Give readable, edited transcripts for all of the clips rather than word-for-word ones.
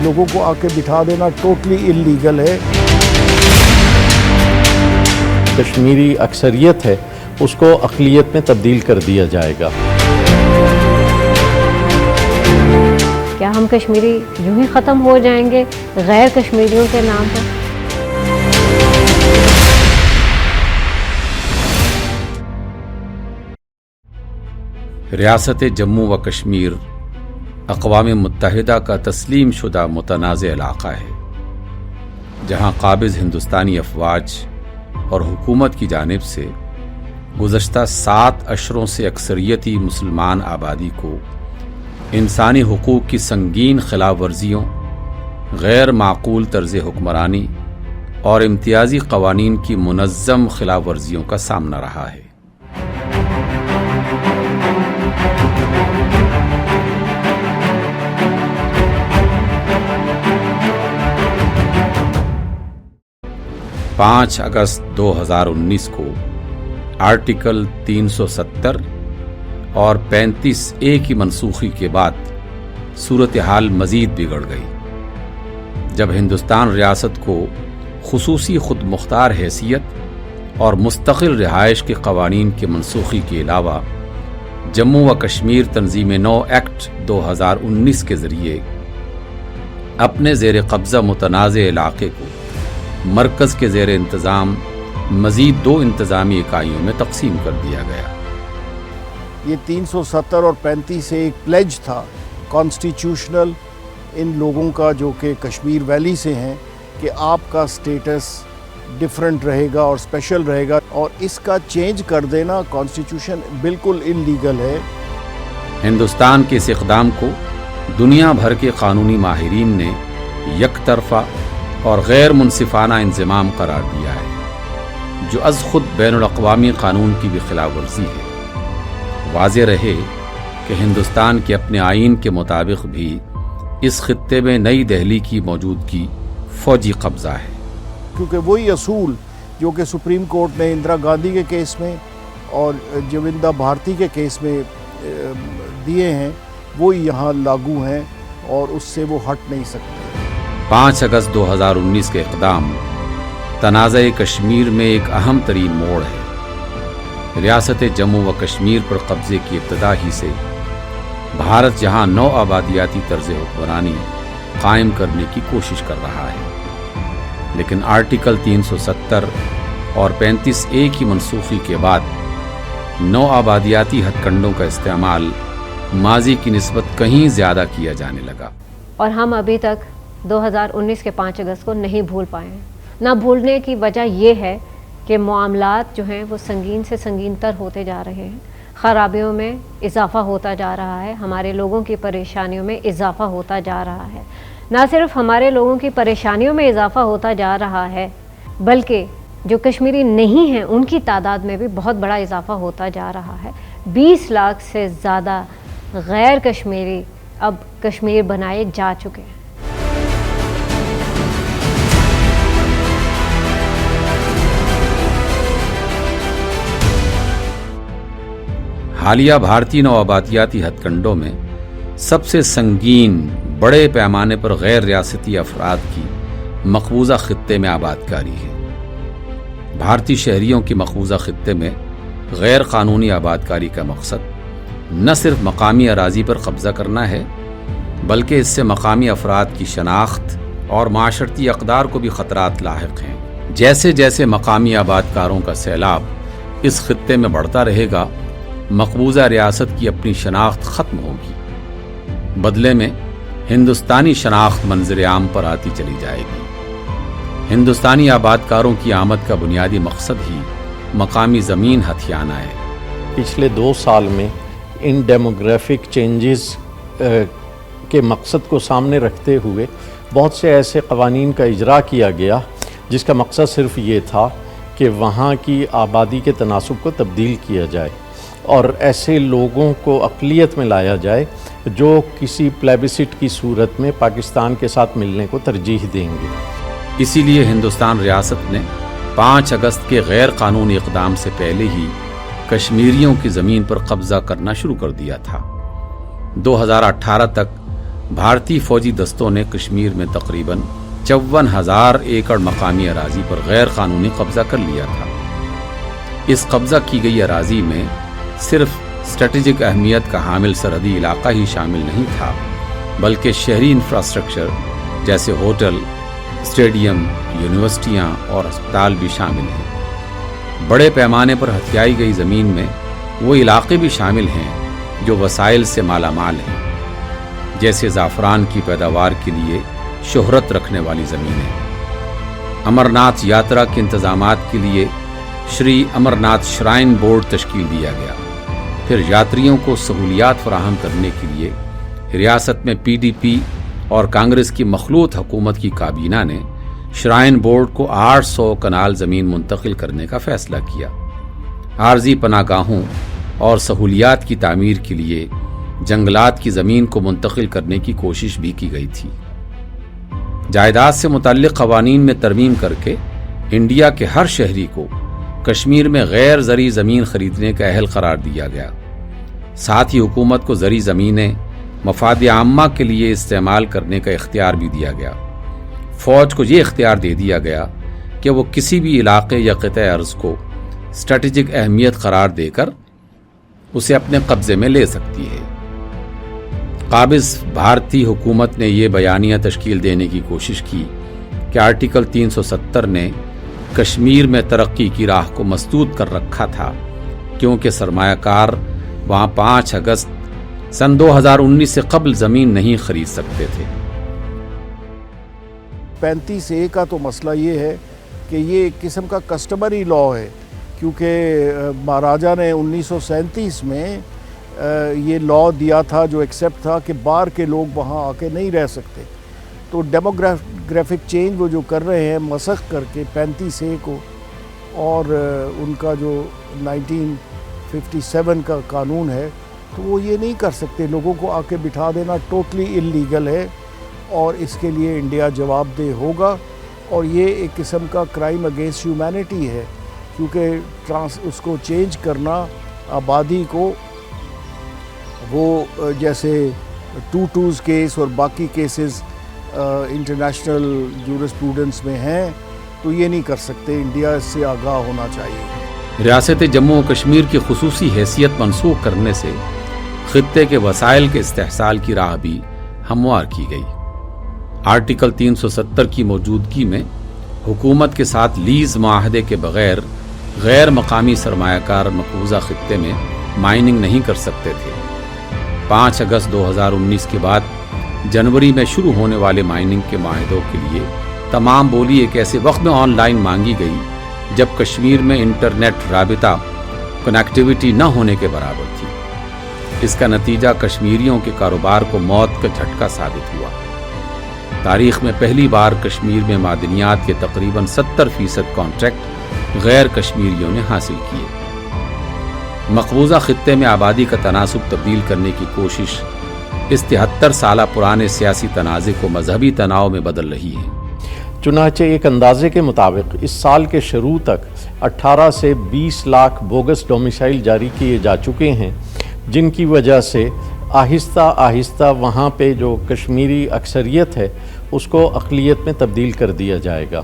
لوگوں کو آ کے بٹھا دینا ٹوٹلی انلیگل ہے۔ کشمیری اکثریت ہے اس کو اقلیت میں تبدیل کر دیا جائے گا۔ کیا ہم کشمیری یوں ہی ختم ہو جائیں گے غیر کشمیریوں کے نام پر؟ ریاست جموں و کشمیر اقوام متحدہ کا تسلیم شدہ متنازع علاقہ ہے، جہاں قابض ہندوستانی افواج اور حکومت کی جانب سے گزشتہ 7 اشروں سے اکثریتی مسلمان آبادی کو انسانی حقوق کی سنگین خلاف ورزیوں، غیر معقول طرز حکمرانی اور امتیازی قوانین کی منظم خلاف ورزیوں کا سامنا رہا ہے۔ پانچ اگست 2019 کو آرٹیکل 370 اور 35A کی منسوخی کے بعد صورتحال مزید بگڑ گئی، جب ہندوستان ریاست کو خصوصی خود مختار حیثیت اور مستقل رہائش کے قوانین کی منسوخی کے علاوہ جموں و کشمیر تنظیم نو ایکٹ 2019 کے ذریعے اپنے زیر قبضہ متنازع علاقے کو مرکز کے زیر انتظام مزید 2 انتظامی اکائیوں میں تقسیم کر دیا گیا۔ یہ 370 اور 35 سے ایک پلیج تھا کانسٹیٹیوشنل ان لوگوں کا جو کہ کشمیر ویلی سے ہیں، کہ آپ کا سٹیٹس ڈیفرنٹ رہے گا اور اسپیشل رہے گا، اور اس کا چینج کر دینا کانسٹیٹیوشن بالکل انلیگل ہے۔ ہندوستان کے اس اقدام کو دنیا بھر کے قانونی ماہرین نے یک طرفہ اور غیر منصفانہ انضمام قرار دیا ہے، جو از خود بین الاقوامی قانون کی بھی خلاف ورزی ہے۔ واضح رہے کہ ہندوستان کے اپنے آئین کے مطابق بھی اس خطے میں نئی دہلی کی موجودگی فوجی قبضہ ہے، کیونکہ وہی اصول جو کہ سپریم کورٹ نے اندرا گاندھی کے کیس میں اور جویندا بھارتی کے کیس میں دیے ہیں وہی یہاں لاگو ہیں اور اس سے وہ ہٹ نہیں سکتے۔ 5 اگست 2019 کے اقدام تنازع کشمیر میں ایک اہم ترین موڑ ہے۔ ریاست جموں و کشمیر پر قبضے کی ابتدا ہی سے بھارت جہاں نو آبادیاتی طرز حکمرانی قائم کرنے کی کوشش کر رہا ہے، لیکن آرٹیکل 370 اور 35A کی منسوخی کے بعد نو آبادیاتی ہتھ کنڈوں کا استعمال ماضی کی نسبت کہیں زیادہ کیا جانے لگا، اور ہم ابھی تک 2019 کے 5 اگست کو نہیں بھول پائے ہیں۔ نہ بھولنے کی وجہ یہ ہے کہ معاملات جو ہیں وہ سنگین سے سنگین تر ہوتے جا رہے ہیں، خرابیوں میں اضافہ ہوتا جا رہا ہے، ہمارے لوگوں کی پریشانیوں میں اضافہ ہوتا جا رہا ہے۔ نہ صرف ہمارے لوگوں کی پریشانیوں میں اضافہ ہوتا جا رہا ہے، بلکہ جو کشمیری نہیں ہیں ان کی تعداد میں بھی بہت بڑا اضافہ ہوتا جا رہا ہے۔ 20 لاکھ سے زیادہ غیر کشمیری اب کشمیر بنائے جا چکے ہیں۔ حالیہ بھارتی نو آبادیاتی ہتھ کنڈوں میں سب سے سنگین بڑے پیمانے پر غیر ریاستی افراد کی مقبوضہ خطے میں آباد کاری ہے۔ بھارتی شہریوں کی مقبوضہ خطے میں غیر قانونی آباد کاری کا مقصد نہ صرف مقامی اراضی پر قبضہ کرنا ہے، بلکہ اس سے مقامی افراد کی شناخت اور معاشرتی اقدار کو بھی خطرات لاحق ہیں۔ جیسے جیسے مقامی آباد کاروں کا سیلاب اس خطے میں بڑھتا رہے گا، مقبوضہ ریاست کی اپنی شناخت ختم ہوگی، بدلے میں ہندوستانی شناخت منظر عام پر آتی چلی جائے گی۔ ہندوستانی آباد کاروں کی آمد کا بنیادی مقصد ہی مقامی زمین ہتھیانا ہے۔ پچھلے 2 سال میں ان ڈیموگرافک چینجز کے مقصد کو سامنے رکھتے ہوئے بہت سے ایسے قوانین کا اجرا کیا گیا جس کا مقصد صرف یہ تھا کہ وہاں کی آبادی کے تناسب کو تبدیل کیا جائے اور ایسے لوگوں کو اقلیت میں لایا جائے جو کسی پلیبسٹ کی صورت میں پاکستان کے ساتھ ملنے کو ترجیح دیں گے۔ اسی لیے ہندوستان ریاست نے 5 اگست کے غیر قانونی اقدام سے پہلے ہی کشمیریوں کی زمین پر قبضہ کرنا شروع کر دیا تھا۔ 2018 تک بھارتی فوجی دستوں نے کشمیر میں تقریباً 54,000 ایکڑ مقامی اراضی پر غیر قانونی قبضہ کر لیا تھا۔ اس قبضہ کی گئی اراضی میں صرف اسٹریٹجک اہمیت کا حامل سرحدی علاقہ ہی شامل نہیں تھا، بلکہ شہری انفراسٹرکچر جیسے ہوٹل، اسٹیڈیم، یونیورسٹیاں اور ہسپتال بھی شامل ہیں۔ بڑے پیمانے پر ہتھیائی گئی زمین میں وہ علاقے بھی شامل ہیں جو وسائل سے مالا مال ہیں، جیسے زعفران کی پیداوار کے لیے شہرت رکھنے والی زمینیں۔ امرناتھ یاترا کے انتظامات کے لیے شری امرناتھ شرائن بورڈ تشکیل دیا گیا۔ پھر یاتریوں کو سہولیات فراہم کرنے کے لیے ریاست میں PDP اور کانگریس کی مخلوط حکومت کی کابینہ نے شرائن بورڈ کو 800 کنال زمین منتقل کرنے کا فیصلہ کیا۔ عارضی پناہ گاہوں اور سہولیات کی تعمیر کے لیے جنگلات کی زمین کو منتقل کرنے کی کوشش بھی کی گئی تھی۔ جائیداد سے متعلق قوانین میں ترمیم کر کے انڈیا کے ہر شہری کو کشمیر میں غیر زرعی زمین خریدنے کا اہل قرار دیا گیا۔ ساتھ ہی حکومت کو زرعی زمینیں مفاد عامہ کے لیے استعمال کرنے کا اختیار بھی دیا گیا۔ فوج کو یہ اختیار دے دیا گیا کہ وہ کسی بھی علاقے یا قطع ارض کو اسٹریٹجک اہمیت قرار دے کر اسے اپنے قبضے میں لے سکتی ہے۔ قابض بھارتی حکومت نے یہ بیانیہ تشکیل دینے کی کوشش کی کہ آرٹیکل 370 نے کشمیر میں ترقی کی راہ کو مسدود کر رکھا تھا، کیونکہ سرمایہ کار وہاں 5 اگست سن 2019 سے قبل زمین نہیں خرید سکتے تھے۔ 35A کا تو مسئلہ یہ ہے کہ یہ ایک قسم کا کسٹمری لا ہے، کیونکہ مہاراجا نے 1937 میں یہ لا دیا تھا جو ایکسیپٹ تھا کہ باہر کے لوگ وہاں آ کے نہیں رہ سکتے۔ تو ڈیموگرافک چینج وہ جو کر رہے ہیں مسخ کر کے 35A کو، اور ان کا جو 1957 کا قانون ہے، تو وہ یہ نہیں کر سکتے۔ لوگوں کو آ کے بٹھا دینا ٹوٹلی انلیگل ہے، اور اس کے لیے انڈیا جواب دہ ہوگا، اور یہ ایک قسم کا کرائم اگینسٹ ہیومینٹی ہے، کیونکہ اس کو چینج کرنا آبادی کو، وہ جیسے 2-2 کیس اور باقی کیسز انٹرنیشنل جورسپروڈنس میں ہیں، تو یہ نہیں کر سکتے۔ انڈیا اس سے آگاہ ہونا چاہیے۔ ریاست جموں و کشمیر کی خصوصی حیثیت منسوخ کرنے سے خطے کے وسائل کے استحصال کی راہ بھی ہموار کی گئی۔ آرٹیکل 370 کی موجودگی میں حکومت کے ساتھ لیز معاہدے کے بغیر غیر مقامی سرمایہ کار مقبوضہ خطے میں مائننگ نہیں کر سکتے تھے۔ 5 اگست 2019 کے بعد جنوری میں شروع ہونے والے مائننگ کے معاہدوں کے لیے تمام بولی ایک ایسے وقت میں آن لائن مانگی گئی جب کشمیر میں انٹرنیٹ رابطہ کنیکٹیویٹی نہ ہونے کے برابر تھی۔ اس کا نتیجہ کشمیریوں کے کاروبار کو موت کا جھٹکا ثابت ہوا۔ تاریخ میں پہلی بار کشمیر میں معدنیات کے تقریباً 70% کانٹریکٹ غیر کشمیریوں نے حاصل کیے۔ مقبوضہ خطے میں آبادی کا تناسب تبدیل کرنے کی کوشش اس 73 سالہ پرانے سیاسی تنازع کو مذہبی تناؤ میں بدل رہی ہے۔ چنانچہ ایک اندازے کے مطابق اس سال کے شروع تک 18 سے 20 لاکھ بوگس ڈومیسائل جاری کیے جا چکے ہیں، جن کی وجہ سے آہستہ آہستہ وہاں پہ جو کشمیری اکثریت ہے اس کو اقلیت میں تبدیل کر دیا جائے گا،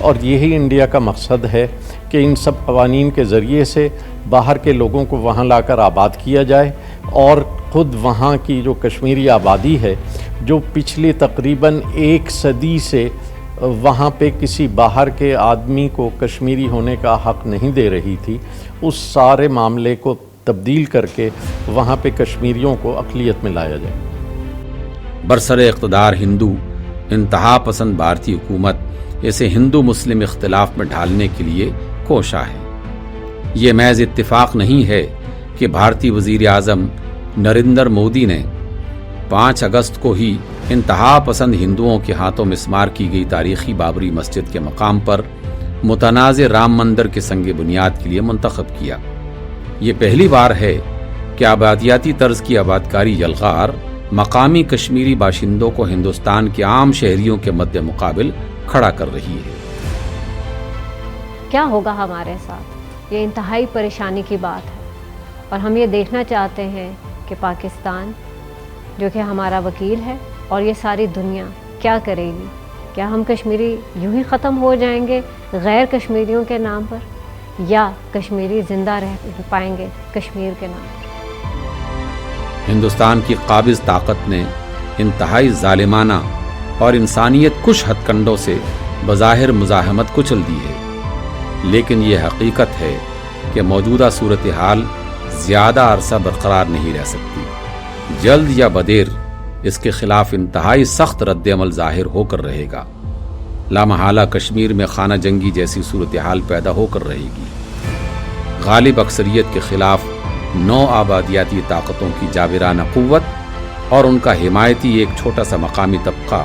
اور یہی انڈیا کا مقصد ہے کہ ان سب قوانین کے ذریعے سے باہر کے لوگوں کو وہاں لا کر آباد کیا جائے، اور خود وہاں کی جو کشمیری آبادی ہے جو پچھلی تقریباً 1 صدی سے وہاں پہ کسی باہر کے آدمی کو کشمیری ہونے کا حق نہیں دے رہی تھی، اس سارے معاملے کو تبدیل کر کے وہاں پہ کشمیریوں کو اقلیت میں لایا جائے۔ برسر اقتدار ہندو انتہا پسند بھارتی حکومت اسے ہندو مسلم اختلاف میں ڈھالنے کے لیے کوشاں ہے۔ یہ محض اتفاق نہیں ہے کہ بھارتی وزیر اعظم نریندر مودی نے 5 اگست کو ہی انتہا پسند ہندوؤں کے ہاتھوں مسمار کی گئی تاریخی بابری مسجد کے مقام پر متنازع رام مندر کے سنگ بنیاد کے لیے منتخب کیا۔ یہ پہلی بار ہے کہ آبادیاتی طرز کی آبادکاری یلغار مقامی کشمیری باشندوں کو ہندوستان کے عام شہریوں کے مد مقابل کھڑا کر رہی ہے۔ کیا ہوگا ہمارے ساتھ؟ یہ انتہائی پریشانی کی بات ہے، اور ہم یہ دیکھنا چاہتے ہیں کہ پاکستان جو کہ ہمارا وکیل ہے اور یہ ساری دنیا کیا کرے گی؟ کیا ہم کشمیری یوں ہی ختم ہو جائیں گے غیر کشمیریوں کے نام پر، یا کشمیری زندہ رہ پائیں گے کشمیر کے نام پر؟ ہندوستان کی قابض طاقت نے انتہائی ظالمانہ اور انسانیت کش ہتھ کنڈوں سے بظاہر مزاحمت کچل دی ہے، لیکن یہ حقیقت ہے کہ موجودہ صورتحال زیادہ عرصہ برقرار نہیں رہ سکتی۔ جلد یا بدیر اس کے خلاف انتہائی سخت رد عمل ظاہر ہو کر رہے گا۔ لامحالہ کشمیر میں خانہ جنگی جیسی صورتحال پیدا ہو کر رہے گی۔ غالب اکثریت کے خلاف نو آبادیاتی طاقتوں کی جابرانہ قوت اور ان کا حمایتی ایک چھوٹا سا مقامی طبقہ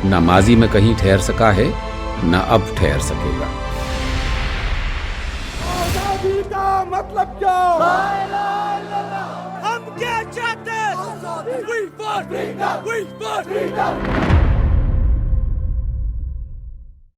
نہ ماضی میں کہیں ٹھہر سکا ہے، نہ اب ٹھہر سکے گا۔ آزادی کا مطلب کیا؟ ہم کیا چاہتے ہیں؟ We want freedom! We want freedom!